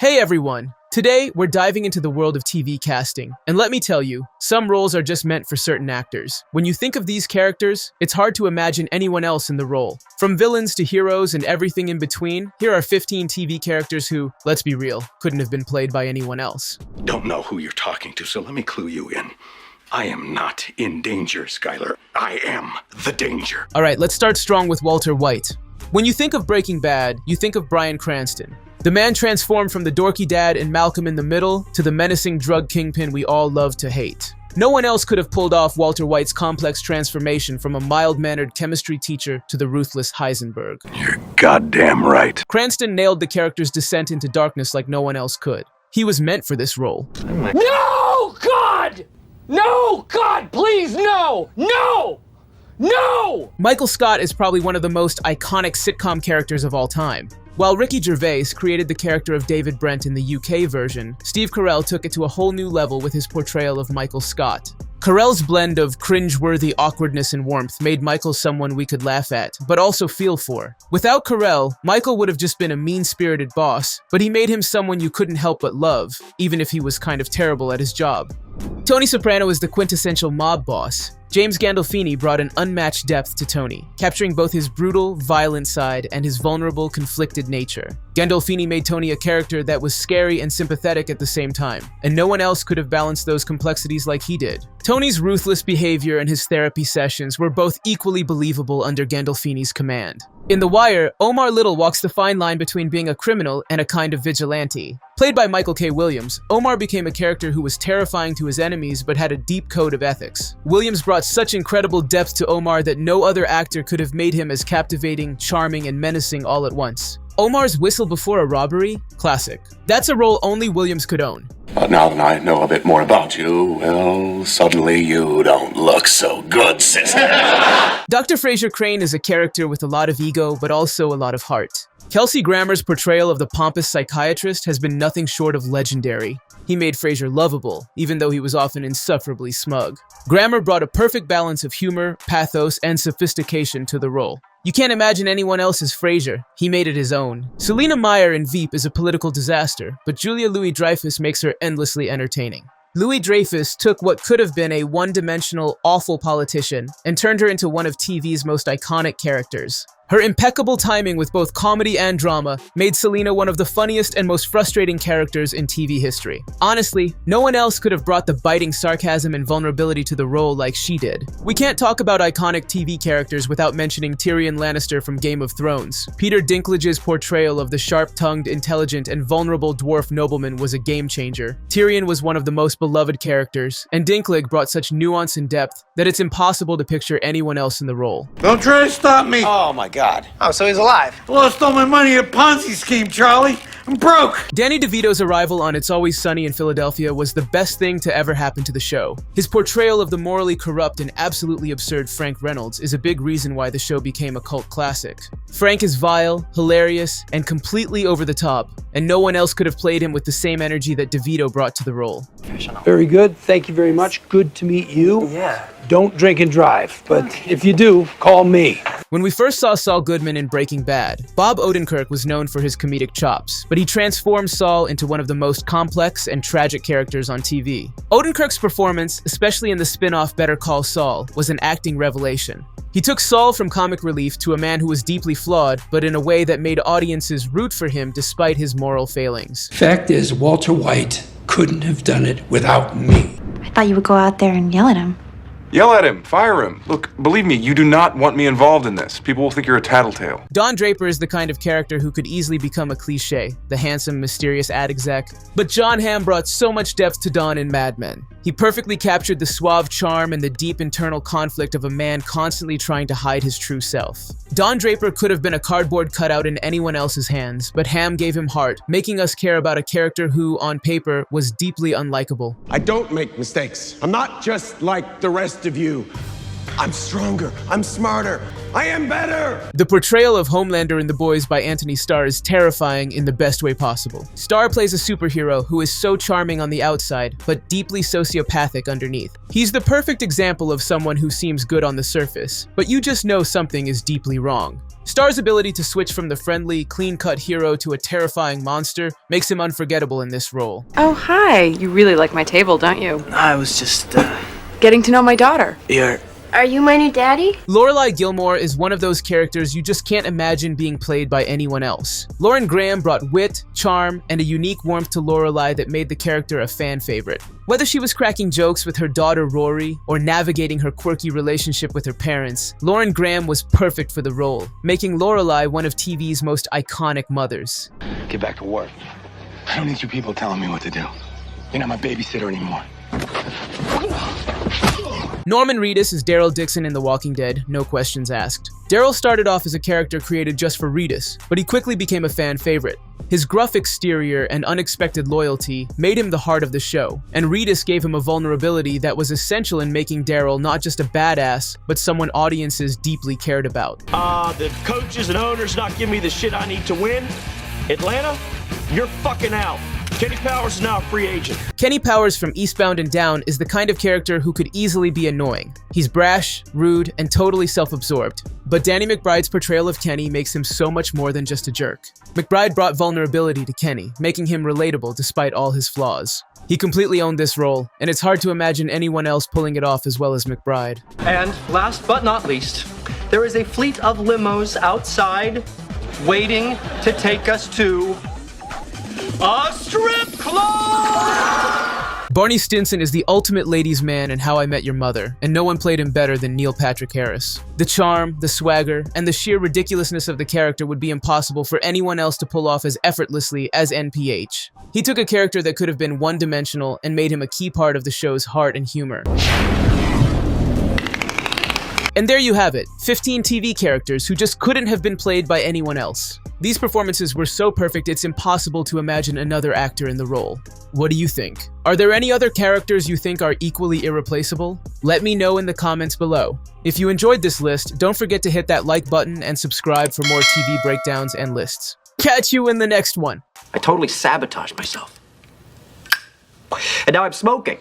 Hey everyone! Today, we're diving into the world of TV casting. And let me tell you, some roles are just meant for certain actors. When you think of these characters, it's hard to imagine anyone else in the role. From villains to heroes and everything in between, here are 15 TV characters who, let's be real, couldn't have been played by anyone else. Don't know who you're talking to, so let me clue you in. I am not in danger, Skylar. I am the danger. Alright, let's start strong with Walter White. When you think of Breaking Bad, you think of Bryan Cranston. The man transformed from the dorky dad in Malcolm in the Middle to the menacing drug kingpin we all love to hate. No one else could have pulled off Walter White's complex transformation from a mild-mannered chemistry teacher to the ruthless Heisenberg. You're goddamn right. Cranston nailed the character's descent into darkness like no one else could. He was meant for this role. No, God! No, God, please, no! No! No! Michael Scott is probably one of the most iconic sitcom characters of all time. While Ricky Gervais created the character of David Brent in the UK version, Steve Carell took it to a whole new level with his portrayal of Michael Scott. Carell's blend of cringe-worthy awkwardness and warmth made Michael someone we could laugh at, but also feel for. Without Carell, Michael would have just been a mean-spirited boss, but he made him someone you couldn't help but love, even if he was kind of terrible at his job. Tony Soprano is the quintessential mob boss. James Gandolfini brought an unmatched depth to Tony, capturing both his brutal, violent side and his vulnerable, conflicted nature. Gandolfini made Tony a character that was scary and sympathetic at the same time, and no one else could have balanced those complexities like he did. Tony's ruthless behavior and his therapy sessions were both equally believable under Gandolfini's command. In The Wire, Omar Little walks the fine line between being a criminal and a kind of vigilante. Played by Michael K. Williams, Omar became a character who was terrifying to his enemies but had a deep code of ethics. Williams brought such incredible depth to Omar that no other actor could have made him as captivating, charming, and menacing all at once. Omar's whistle before a robbery? Classic. That's a role only Williams could own. But now that I know a bit more about you, well, suddenly you don't look so good, sis. Dr. Frasier Crane is a character with a lot of ego, but also a lot of heart. Kelsey Grammer's portrayal of the pompous psychiatrist has been nothing short of legendary. He made Frasier lovable, even though he was often insufferably smug. Grammer brought a perfect balance of humor, pathos, and sophistication to the role. You can't imagine anyone else as Frasier. He made it his own. Selena Meyer in Veep is a political disaster, but Julia Louis-Dreyfus makes her endlessly entertaining. Louis-Dreyfus took what could have been a one-dimensional, awful politician and turned her into one of TV's most iconic characters. Her impeccable timing with both comedy and drama made Selena one of the funniest and most frustrating characters in TV history. Honestly, no one else could have brought the biting sarcasm and vulnerability to the role like she did. We can't talk about iconic TV characters without mentioning Tyrion Lannister from Game of Thrones. Peter Dinklage's portrayal of the sharp-tongued, intelligent, and vulnerable dwarf nobleman was a game-changer. Tyrion was one of the most beloved characters, and Dinklage brought such nuance and depth that it's impossible to picture anyone else in the role. Don't try to stop me. Oh my God. Oh, so he's alive. Lost all my money at a Ponzi scheme, Charlie. I'm broke. Danny DeVito's arrival on It's Always Sunny in Philadelphia was the best thing to ever happen to the show. His portrayal of the morally corrupt and absolutely absurd Frank Reynolds is a big reason why the show became a cult classic. Frank is vile, hilarious, and completely over the top, and no one else could have played him with the same energy that DeVito brought to the role. Very good. Thank you very much. Good to meet you. Yeah. Don't drink and drive, but if you do, call me. When we first saw Saul Goodman in Breaking Bad, Bob Odenkirk was known for his comedic chops, but he transformed Saul into one of the most complex and tragic characters on TV. Odenkirk's performance, especially in the spin-off Better Call Saul, was an acting revelation. He took Saul from comic relief to a man who was deeply flawed, but in a way that made audiences root for him despite his moral failings. Fact is, Walter White couldn't have done it without me. I thought you would go out there and yell at him. Yell at him, fire him. Look, believe me, you do not want me involved in this. People will think you're a tattletale. Don Draper is the kind of character who could easily become a cliche, the handsome, mysterious ad exec. But Jon Hamm brought so much depth to Don in Mad Men. He perfectly captured the suave charm and the deep internal conflict of a man constantly trying to hide his true self. Don Draper could have been a cardboard cutout in anyone else's hands, but Hamm gave him heart, making us care about a character who, on paper, was deeply unlikable. I don't make mistakes. I'm not just like the rest of you. I'm stronger. I'm smarter. I am better. The portrayal of Homelander in The Boys by Anthony Starr is terrifying in the best way possible. Starr plays a superhero who is so charming on the outside, but deeply sociopathic underneath. He's the perfect example of someone who seems good on the surface, but you just know something is deeply wrong. Starr's ability to switch from the friendly, clean-cut hero to a terrifying monster makes him unforgettable in this role. Oh, hi. You really like my table, don't you? I was just, Getting to know my daughter. Are you my new daddy? Lorelai Gilmore is one of those characters you just can't imagine being played by anyone else. Lauren Graham brought wit, charm, and a unique warmth to Lorelai that made the character a fan favorite. Whether she was cracking jokes with her daughter Rory or navigating her quirky relationship with her parents, Lauren Graham was perfect for the role, making Lorelai one of TV's most iconic mothers. Get back to work. I don't need you people telling me what to do. You're not my babysitter anymore. Norman Reedus is Daryl Dixon in The Walking Dead, no questions asked. Daryl started off as a character created just for Reedus, but he quickly became a fan favorite. His gruff exterior and unexpected loyalty made him the heart of the show, and Reedus gave him a vulnerability that was essential in making Daryl not just a badass, but someone audiences deeply cared about. The coaches and owners not giving me the shit I need to win. Atlanta, you're fucking out. Kenny Powers is now a free agent. Kenny Powers from Eastbound and Down is the kind of character who could easily be annoying. He's brash, rude, and totally self-absorbed. But Danny McBride's portrayal of Kenny makes him so much more than just a jerk. McBride brought vulnerability to Kenny, making him relatable despite all his flaws. He completely owned this role, and it's hard to imagine anyone else pulling it off as well as McBride. And last but not least, there is a fleet of limos outside waiting to take us to a strip club! Barney Stinson is the ultimate ladies' man in How I Met Your Mother, and no one played him better than Neil Patrick Harris. The charm, the swagger, and the sheer ridiculousness of the character would be impossible for anyone else to pull off as effortlessly as NPH. He took a character that could have been one-dimensional and made him a key part of the show's heart and humor. And there you have it, 15 TV characters who just couldn't have been played by anyone else. These performances were so perfect it's impossible to imagine another actor in the role. What do you think? Are there any other characters you think are equally irreplaceable? Let me know in the comments below. If you enjoyed this list, don't forget to hit that like button and subscribe for more TV breakdowns and lists. Catch you in the next one. I totally sabotaged myself. And now I'm smoking.